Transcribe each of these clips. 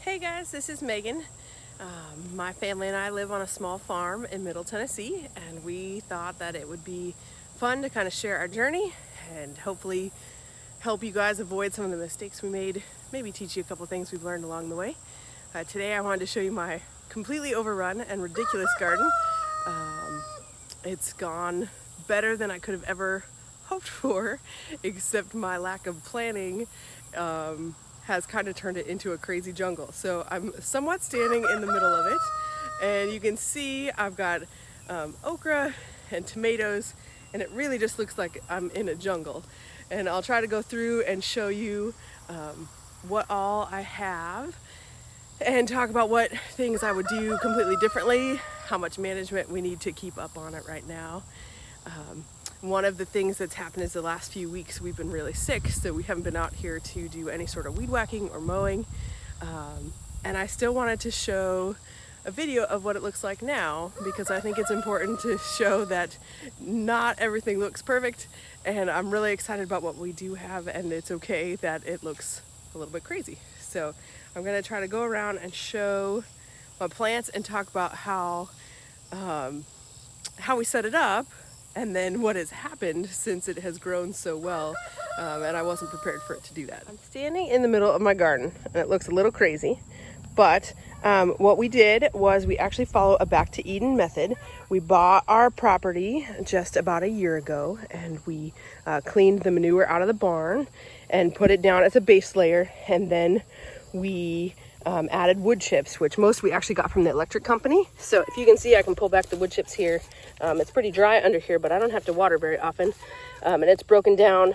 Hey guys, this is Megan. My family and I live on a small farm in Middle Tennessee, and we thought that it would be fun to kind of share our journey and hopefully help you guys avoid some of the mistakes we made, maybe teach you a couple things we've learned along the way. Today I wanted to show you my completely overrun and ridiculous garden. It's gone better than I could have ever hoped for, except my lack of planning has kind of turned it into a crazy jungle. So I'm somewhat standing in the middle of it, and you can see I've got okra and tomatoes, and it really just looks like I'm in a jungle. And I'll try to go through and show you what all I have and talk about what things I would do completely differently, how much management we need to keep up on it right now. One of the things that's happened is the last few weeks we've been really sick, so we haven't been out here to do any sort of weed whacking or mowing. And I still wanted to show a video of what it looks like now, because I think it's important to show that not everything looks perfect, and I'm really excited about what we do have, and it's okay that it looks a little bit crazy. So I'm going to try to go around and show my plants and talk about how we set it up, and then what has happened since it has grown so well, and I wasn't prepared for it to do that. I'm standing in the middle of my garden, and it looks a little crazy, but what we did was we actually follow a back to Eden method. We bought our property just about a year ago, and we cleaned the manure out of the barn and put it down as a base layer, and then we added wood chips, which most we actually got from the electric company. So if you can see, I can pull back the wood chips here. It's pretty dry under here, but I don't have to water very often. And it's broken down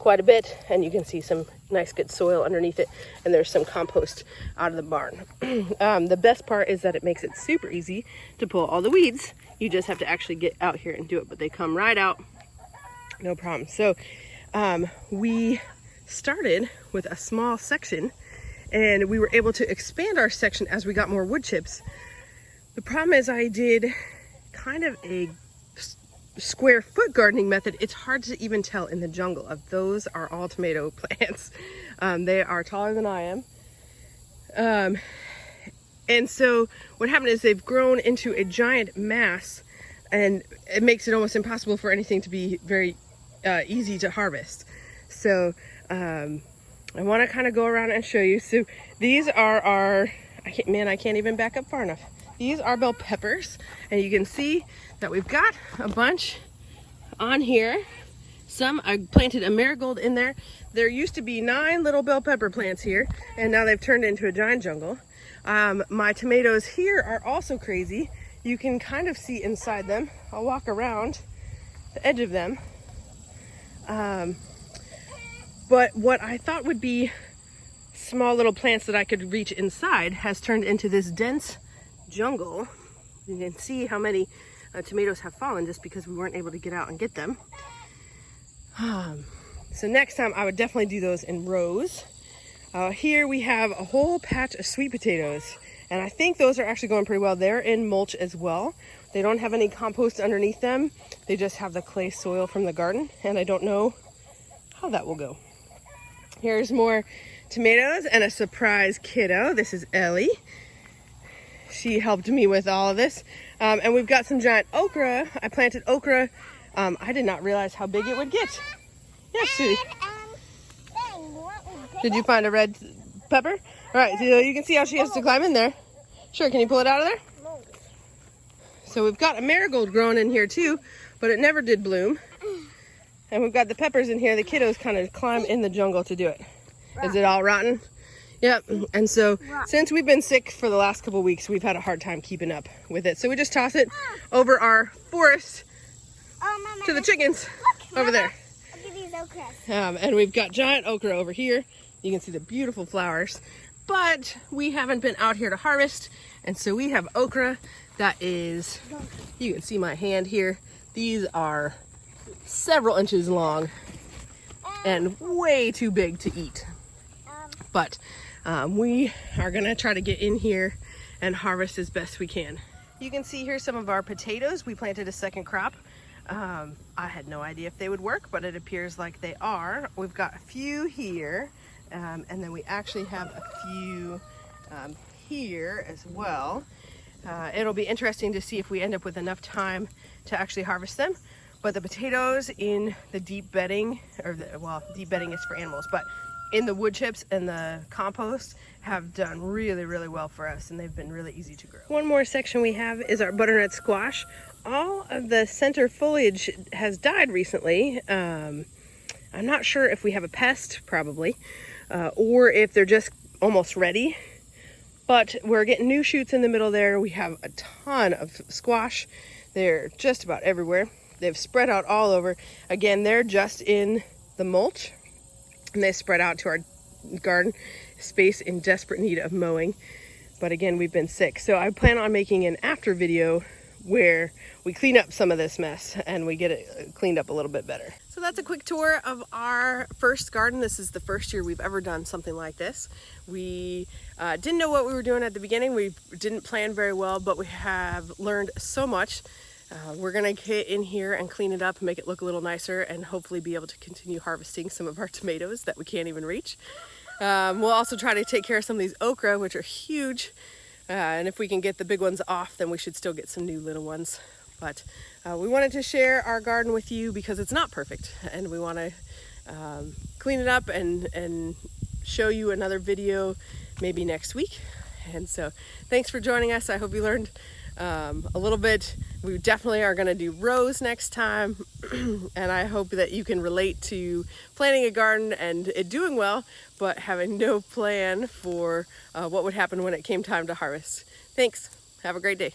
quite a bit, and you can see some nice good soil underneath it, and there's some compost out of the barn. The best part is that it makes it super easy to pull all the weeds. You just have to actually get out here and do it, but they come right out, no problem. So we started with a small section, and we were able to expand our section as we got more wood chips. The problem is I did kind of a square foot gardening method. It's hard to even tell in the jungle. Those are all tomato plants. They are taller than I am. And so what happened is they've grown into a giant mass, and it makes it almost impossible for anything to be very easy to harvest. So I want to kind of go around and show you. So these are our, I can't even back up far enough. These are bell peppers, and you can see that we've got a bunch on here. Some, I planted a marigold in there. There used to be 9 little bell pepper plants here, and now they've turned into a giant jungle. My tomatoes here are also crazy. You can kind of see inside them. I'll walk around the edge of them. But what I thought would be small little plants that I could reach inside has turned into this dense jungle. You can see how many tomatoes have fallen just because we weren't able to get out and get them. So next time I would definitely do those in rows. Here we have a whole patch of sweet potatoes, and I think those are actually going pretty well. They're in mulch as well. They don't have any compost underneath them. They just have the clay soil from the garden, and I don't know how that will go. Here's more tomatoes and a surprise kiddo. This is Ellie. She helped me with all of this. And we've got some giant okra. I planted okra. I did not realize how big it would get. Yes, Sue. Did you find a red pepper? All right, so you can see how she has to climb in there. Sure, can you pull it out of there? So we've got a marigold growing in here too, but it never did bloom. And we've got the peppers in here. The kiddos kind of climb in the jungle to do it. Is it all rotten? Yep. And so since we've been sick for the last couple weeks, we've had a hard time keeping up with it. So we just toss it over our forest to the chickens over there. Look at these okras. And we've got giant okra over here. You can see the beautiful flowers, but we haven't been out here to harvest. And so we have okra that is, you can see my hand here. These are several inches long and way too big to eat. But we are gonna try to get in here and harvest as best we can. You can see here some of our potatoes. We planted a second crop. I had no idea if they would work, but it appears like they are. We've got a few here, and then we actually have a few here as well. It'll be interesting to see if we end up with enough time to actually harvest them. But the potatoes in the deep bedding, well, deep bedding is for animals, but in the wood chips and the compost have done really, really well for us, and they've been really easy to grow. One more section we have is our butternut squash. All of the center foliage has died recently. I'm not sure if we have a pest, probably, or if they're just almost ready. But we're getting new shoots in the middle there. We have a ton of squash. They're just about everywhere. They've spread out all over. Again, they're just in the mulch, and they spread out to our garden space in desperate need of mowing. But again, we've been sick. So I plan on making an after video where we clean up some of this mess and we get it cleaned up a little bit better. So that's a quick tour of our first garden. This is the first year we've ever done something like this. We didn't know what we were doing at the beginning. We didn't plan very well, but we have learned so much. We're gonna get in here and clean it up and make it look a little nicer, and hopefully be able to continue harvesting some of our tomatoes that we can't even reach. We'll also try to take care of some of these okra, which are huge. And if we can get the big ones off, then we should still get some new little ones. But we wanted to share our garden with you because it's not perfect, and we want to clean it up and show you another video maybe next week. And so thanks for joining us. I hope you learned a little bit. We definitely are going to do rows next time, and I hope that you can relate to planting a garden and it doing well, but having no plan for what would happen when it came time to harvest. Thanks. Have a great day.